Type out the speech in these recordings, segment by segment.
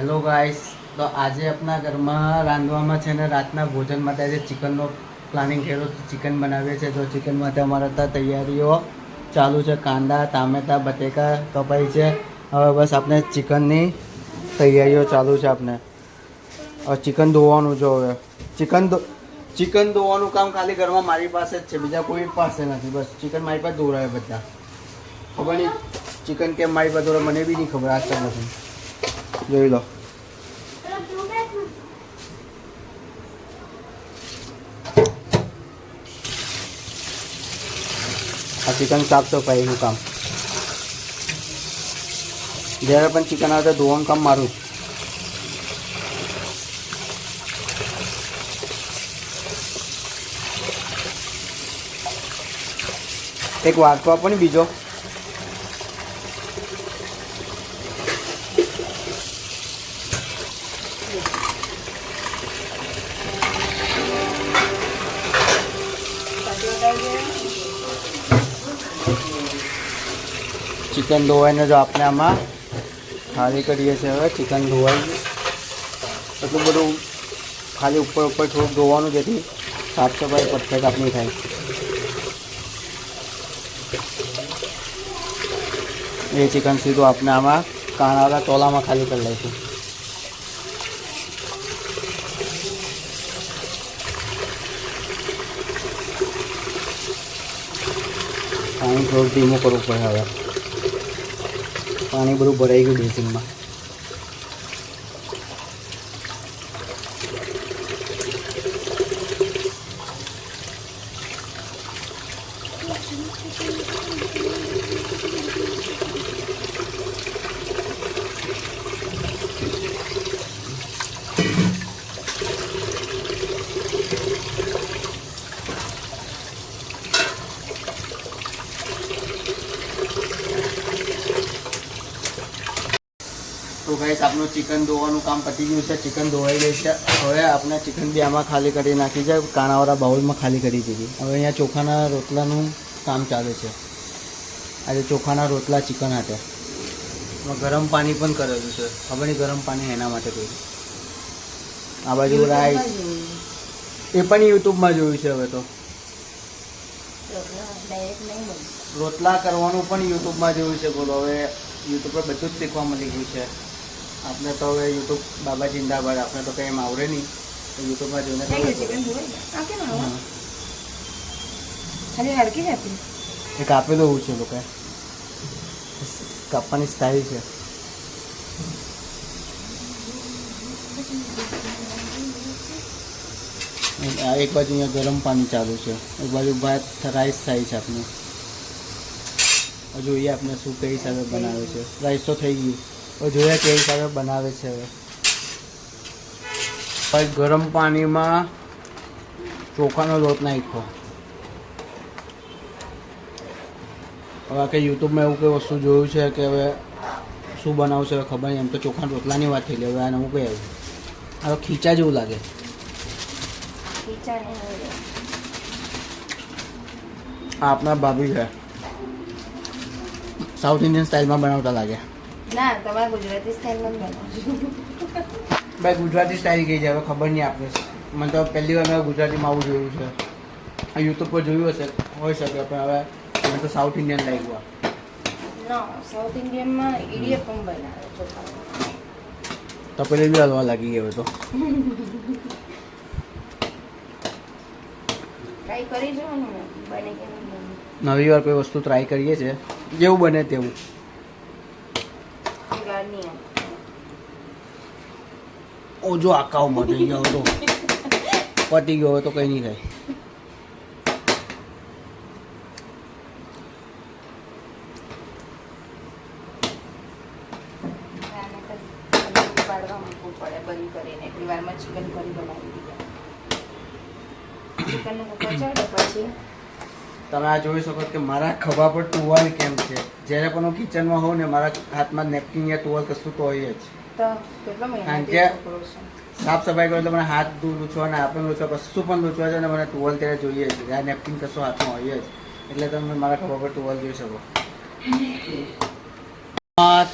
Hello guys, તો આજે આપણા ઘરમાં રાંધવામાં છે ને રાતના ભોજન માટે આજે ચિકનનો પ્લાનિંગ કર્યો. ચિકન બનાવીએ છીએ. તો ચિકન માટે અમારે ત્યાં તૈયારીઓ ચાલુ છે. કાંદા, ટામેટાં, બટેકા કપાઈ છે. હવે બસ આપણે ચિકનની તૈયારીઓ ચાલુ છે. આપણે હવે ચિકન ધોવાનું જો હવે ચિકન ધોવાનું કામ ખાલી ઘરમાં મારી પાસે જ છે, બીજા કોઈ પાસે નથી. બસ ચિકન મારી પાસે ધોરાય બધા. ખબર નહીં ચિકન કેમ મારી પાસે ધોરાય મને બી નહીં ખબર આજ તક નથી. જોઈ લો. આ ચિકન સાફ સફાઈનું કામ. જ્યારે પણ ચિકન આવે તો ધોવાનું કામ મારું. એક વાટકો આપો ને બીજો. ચિકન ધોવાઈને જો આપણે આમાં ખાલી કરીએ છીએ. હવે ચિકન ધોવાઈ એટલું બધું ખાલી ઉપર થોડુંક ધોવાનું, જેથી સાફ સફાઈ પરફેક્ટ આપણી થાય. એ ચિકન સીધું આપણે આમાં કાણાવાળા તોલામાં ખાલી કરી લઈશું. પાણી થોડુંક ધીમું કરવું પડે. હવે પાણી બધું ભરાઈ ગયું બેસિનમાં. તો ગાઈસ, આપણું ચિકન ધોવાનું કામ પતી ગયું છે. ચિકન ધોવાઈ ગઈ છે. હવે આપણે ચિકન બી આમાં ખાલી કરી નાખી છે. કાણાવાળા બાઉલમાં ખાલી કરી દીધી. હવે અહીંયા ચોખાના રોટલાનું કામ ચાલે છે. આજે ચોખાના રોટલા ચિકન હાથે ગરમ પાણી પણ કરેલું છે. ખબર નહીં ગરમ પાણી એના માટે કર્યું. આ બાજુ રાઈસ એ પણ યુટ્યુબમાં જોયું છે. હવે તો રોટલા કરવાનું પણ યુટ્યુબમાં જોયું છે. બોલો, હવે યુટ્યુબ પર બધું જ શીખવા મળી ગયું છે. આપણે તો હવે યુટ્યુબ બાબા જિંદાબાદ. આપણે તો કંઈ આવડે નહીં, તો યુટ્યુબમાં જોઈને એ કાપી દઉં છે. લોકો કાપવાની સ્ટાઇલ છે. આ એક બાજુ અહીંયા ગરમ પાણી ચાલુ છે, એક બાજુ ભાત રાઈસ થાય છે. આપણે જોઈએ આપણે શું કઈ હિસાબે બનાવે છે. રાઈસ તો થઈ ગયું. હવે જોઈએ કઈ હિસાબે બનાવે છે. હવે ગરમ પાણીમાં ચોખાનો લોટ નાખ્યો. હવે કે યુટ્યુબમાં એવું કઈ વસ્તુ જોયું છે કે હવે શું બનાવશે હવે ખબર નહીં. એમ તો ચોખાના રોટલાની વાત થઈ ગઈ. હવે આને હું કઈ આવ્યું, આ તો ખીચા જેવું લાગે. આપણા ભાભી છે, સાઉથ ઇન્ડિયન સ્ટાઇલમાં બનાવતા લાગે. ના, તમારે ગુજરાતી સ્ટાઇલમાં બનાવજો. ભાઈ ગુજરાતી સ્ટાઇલ કઈ છે હવે ખબર નહીં. આપણે મને તો પહેલી વાર મેં ગુજરાતીમાં આવું જોયું છે. આ યુટ્યુબ પર જોયું હશે, હોઈ શકે, પણ હવે મને તો સાઉથ ઇન્ડિયન લાગ્યું. ના, સાઉથ ઇન્ડિયનમાં ઇડિયપમ બનાવે ચોખા. તો પેલી બી હલવા લાગી ગઈ હવે તો. ટ્રાય કરી જોવાનું બને કે નહીં બને. નવી વાર કોઈ વસ્તુ ટ્રાય કરીએ છીએ, જેવું બને તેવું. ઓ જો આકાઓમાં થઈ ગયો તો પતી ગયો હવે તો કંઈ નહીં થાય. મૂકવું પડે બંધ કરીને. એટલી વારમાં ચિકન કરી બનાવી દીધા. ચિકનનું કુકર ચડે પછી તમે આ જોઈ શકો કે મારા ખભા પર ટુવાલ કેમ છે. જ્યારે પણ હું કિચનમાં હોઉં ને મારા હાથમાં નેપકિન યા ટુવાલ કશું તો હોય જ. તો કેટલો મહિના સાફ સફાઈ કરો એટલે મને હાથ લૂછવા ને આપણે લૂછવા કશું પણ લૂછવા છે ને મને ટુવાલ ત્યારે જોઈએ છે. આ નેપકિન કશું હાથમાં હોય જ, એટલે તમે મારા ખભા પર ટુવાલ જોઈ શકો.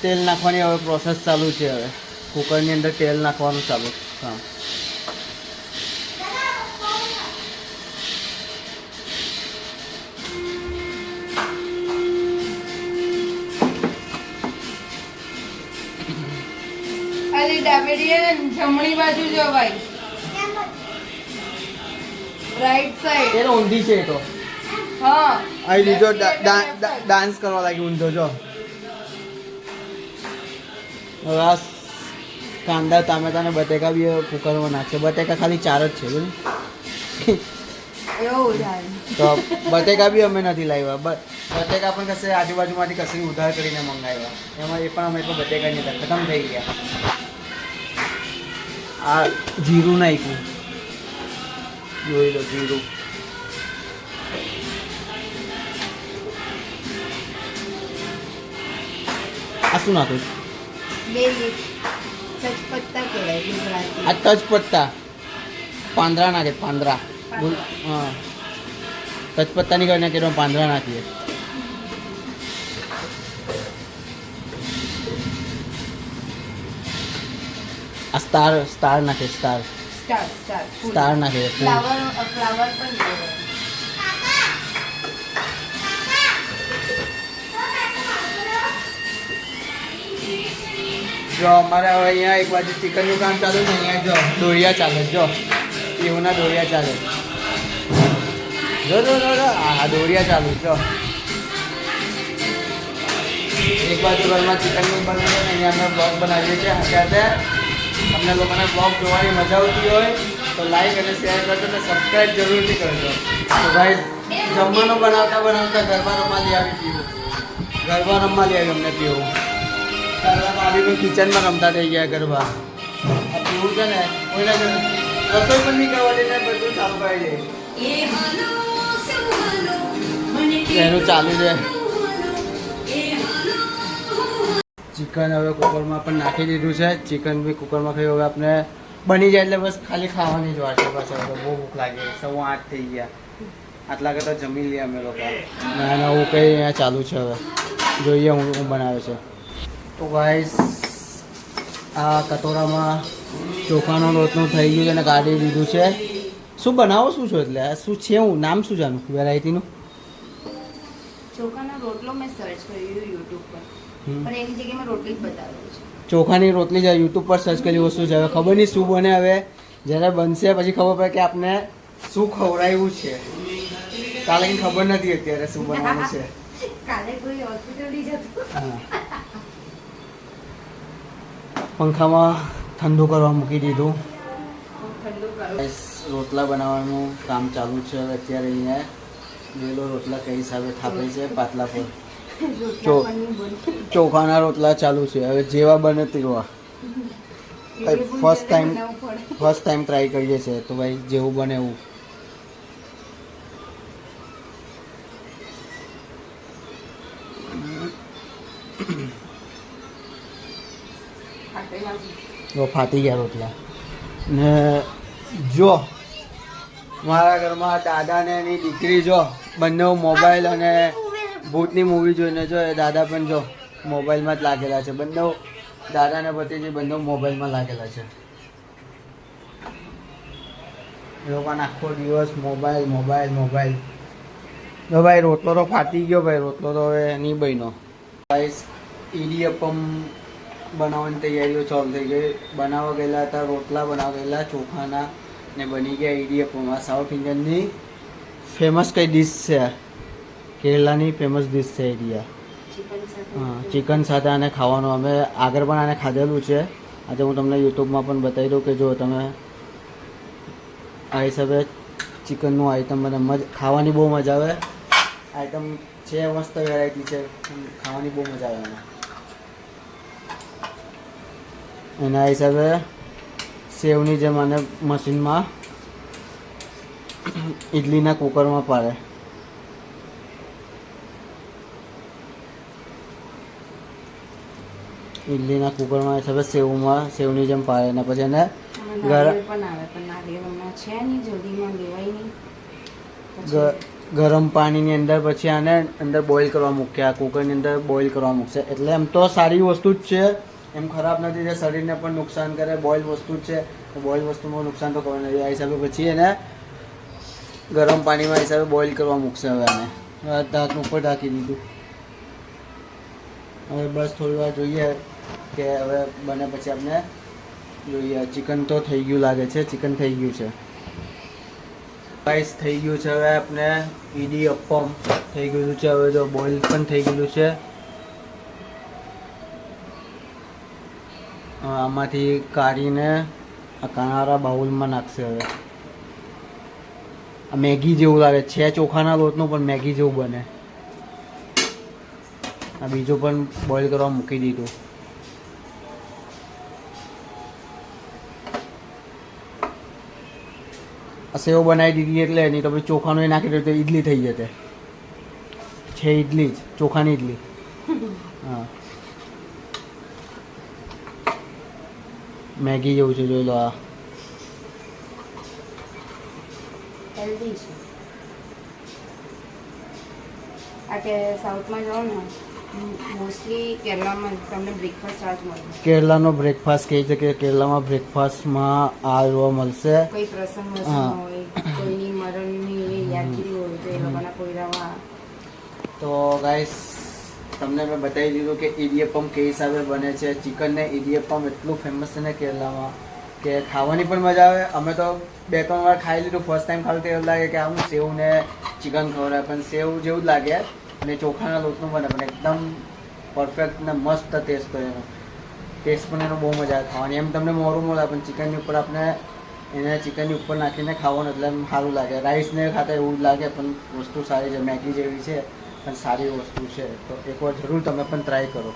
તેલ નાખવાની હવે પ્રોસેસ ચાલુ છે. હવે કુકરની અંદર તેલ નાખવાનું ચાલુ કામ. અલી ડાબેડિયન જમણી બાજુ જો ભાઈ, રાઈટ સાઈડ. એ ઊંધી છે એ તો. હા અહીં લીધો ડાન્સ કરવા લાગી ઊંધો જો. હવે આ કાંદા ટામેટા ને બટેકા બી કુકરમાં નાખશે. બટેકા ખાલી 4 જ છે બોલ. એવું થાય. તો બટેકા બી અમે નથી લાવ્યા. બટેકા પણ કશે આજુબાજુમાંથી કશે ઉધાર કરીને મંગાવ્યા. એમાં એ પણ અમે તો બટેકા નહીં ખતમ થઈ ગયા. આ જીરું નાખ્યું, જોઈ લો જીરું. આ શું નાખ્યું? બે લીફ તજપત્તા કહેવાય ગુજરાતી. આ તજપત્તા પાંદડા નાખે પાંદડા. હા તજપત્તાની કરી નાખીએ પાંદડા નાખીએ. આ સ્ટાર નાખે સ્ટાર સ્ટાર નાખે. ફ્લાવર પણ કહેવાય. જો અમારે હવે અહીંયા એક બાજુ ચિકનનું કામ ચાલુ છે. અહીંયા જો દોરિયા ચાલે જો એવના દોરિયા ચાલે. જો જો જો આ દોરિયા ચાલુ જો. એક બાજુ ઘરમાં ચિકનનું બને છે ને અહીંયા અમે બ્લોગ બનાવીએ છીએ. અત્યારે તમને લોકોને બ્લોગ જોવાની મજા આવતી હોય તો લાઈક અને શેર કરજો અને સબસ્ક્રાઈબ જરૂરથી કરજો. તો ભાઈ જમવાનું બનાવતા બનાવતા ગરબા રમવા લઈ આવી પીવું. ગરબા રમવા લઈ આવી અમને પીવું. તારા ભાભી પણ કિચનમાં રમતા થઈ ગયા ગરબા. આ પીવું છે ને કોઈને રસોઈ પણ નહીં કરવા દે ને બધું ચાલુ કરી દે. એનું ચાલુ છે. ચિકન હવે કુકરમાં પણ નાખી દીધું છે. ચિકન બી કુકરમાં ખાઈ હવે આપણે બની જાય એટલે બસ ખાલી ખાવાની જ વાર છે. બસ હવે તો બહુ ભૂખ લાગી. 8:15 થઈ ગયા. આટલા કરતાં જમી લઈએ અમે લોકો. ના હું કંઈ અહીંયા ચાલુ છે. હવે જોઈએ હું બનાવે છે. તો ગાઈસ આ કટોરામાં ચોખાનો લોટનું થઈ ગયું છે અને કાઢી દીધું છે. શું બનાવો શું છો એટલે શું છે? હું નામ શું જાણું વેરાયટીનું? ચોખાનો રોટલો મેં સર્ચ કર્યું યુટ્યુબ પર, પણ એની જગ્યાએ મેં રોટલી જ બતાવેલું છે. ચોખાની રોટલી છે. યુટ્યુબ પર સર્ચ કરી વસ્તુ છે. હવે ખબર નહીં શું બને. હવે જ્યારે બનશે પછી ખબર પડે કે આપને શું ખવડાવ્યું છે. કાલે ખબર નથી અત્યારે શું બનવાનું છે. કાલે કોઈ હોસ્પિટલ લઈ જતું. હા પંખામાં ઠંડુ કરવા મૂકી દીધું. ઠંડુ કરો. રોટલા બનાવવાનું કામ ચાલુ છે. હવે અત્યારે અહીંયા લીલો રોટલા કઈ હિસાબે થાપે છે પાટલા પર. ચોખાના રોટલા ચાલુ છે. હવે જેવા બને તેવા. ફર્સ્ટ ટાઈમ ટ્રાય કરીએ છીએ તો ભાઈ જેવું બને એવું. ફાટી ગયા રોટલા. ને જો મારા ઘરમાં દાદા ને એની દીકરી જો બંને મોબાઈલ અને ભૂતની મૂવી જોઈને જો એ દાદા પણ જો મોબાઈલમાં જ લાગેલા છે. બંને દાદા ને ભત્રીજી બંને મોબાઈલમાં લાગેલા છે. એ લોકોને આખો દિવસ મોબાઈલ મોબાઈલ મોબાઈલ. તો ભાઈ રોટલો તો ફાટી ગયો. ભાઈ રોટલો તો હવે નહીં બન્યો. ભાઈ ઇડિયપમ બનાવવાની તૈયારીઓ ચાલુ થઈ ગઈ. બનાવવા ગયેલા હતા રોટલા બનાવવા ગયેલા ચોખાના ને બની ગયા ઇડિયપમ. આ સાઉથ ઇન્ડિયનની ફેમસ કઈ ડીશ છે. કેરલાની ફેમસ ડીશ છે ઇડિયા. હા ચિકન સાથે આને ખાવાનું. અમે આગળ પણ આને ખાધેલું છે. આજે હું તમને યુટ્યુબમાં પણ બતાવી દઉં કે જો તમે આ હિસાબે ચિકનનું આઈટમ મને ખાવાની બહુ મજા આવે. આઈટમ છે મસ્ત વેરાયટી છે. ખાવાની બહુ મજા આવે એમાં. એના હિસાબે સેવની જેમ આને મશીનમાં ઇડલીના કુકરમાં પાડે. ઇડલીના કુકરમાં હિસાબે સેવની જેમ પાડે ને પછી એને ગરમ પાણીની અંદર પછી આને અંદર બોઇલ કરવા મૂકે. આ કુકરની અંદર બોઇલ કરવા મૂકશે. એટલે એમ તો સારી વસ્તુ જ છે. એમ ખરાબ નથી, જે શરીરને પણ નુકસાન કરે. બોઇલ વસ્તુ જ છે, તો બોઇલ વસ્તુમાં નુકસાન તો કરવાનું નથી. આ હિસાબે પછી એને ગરમ પાણીમાં હિસાબે બોઇલ કરવા મૂકશે. હવે આને ઢાંકણ ઉપર ઢાંકી દીધું. હવે બસ થોડી વાર જોઈએ કે હવે બને પછી આપણે જોઈએ. ચિકન તો થઈ ગયું લાગે છે, ચિકન થઈ ગયું છે ગાઈસ, થઈ ગયું છે. હવે આપણે ઇડીયપ્પમ થઈ ગયું છે. હવે જો બોઇલ પણ થઈ ગયું છે. આમાંથી કાઢીને આ કાણારા બાઉલમાં નાખશે. હવે આ મેગી જેવું લાગે છે, ચોખાના લોટનું પણ મેગી જેવું બને. આ બીજું પણ બોઇલ કરવા મૂકી દીધું. આ સેવ બનાવી દીધી એટલે નહીં તો પછી ચોખાનું એ નાખી દે તો ઇડલી થઈ જતે. છે ઇડલી જ, ચોખાની ઇડલી. હા, મેગી જેવું છે, જોઈ લો. આ હેલ્ધી છે. આ કે સાઉથમાં જાઓ ને મોસ્ટલી કેરલામાં તમને બ્રેકફાસ્ટ આ જ મળે. કેરલાનો બ્રેકફાસ્ટ કહે છે કે કેરલામાં બ્રેકફાસ્ટમાં આ જોવા મળશે. કોઈ પ્રસંગ હા. હોય, કોઈની મરણની યાદગીરી હોય તો એ લોકોના કોયરામાં. તો ગાઈસ, તમને મેં બતાવી દીધું કે ઇડિયપ્પમ કઈ હિસાબે બને છે. ચિકન ને ઇડિયપ્પમ એટલું ફેમસ છે ને કેરલામાં કે ખાવાની પણ મજા આવે. અમે તો 2-3 વાર ખાઈ લીધું. ફર્સ્ટ ટાઈમ ખાવું તો એવું લાગે કે આમ સેવ ને ચિકન ખવડાવે, પણ સેવ જેવું જ લાગે અને ચોખાના લોટનું બને, પણ એકદમ પરફેક્ટ ને મસ્ત ટેસ્ટ હોય એનો. ટેસ્ટ પણ એનો બહુ મજા આવે ખાવાની. એમ તમને મોરું મળે, પણ ચિકનની ઉપર આપણે એને ચિકનની ઉપર નાખીને ખાવાનું એટલે એમ સારું લાગે. રાઈસને ખાતા એવું જ લાગે, પણ વસ્તુ સારી છે. મેગી જેવી છે પણ સારી વસ્તુ છે. તો એકવાર જરૂર તમે પણ ટ્રાય કરો.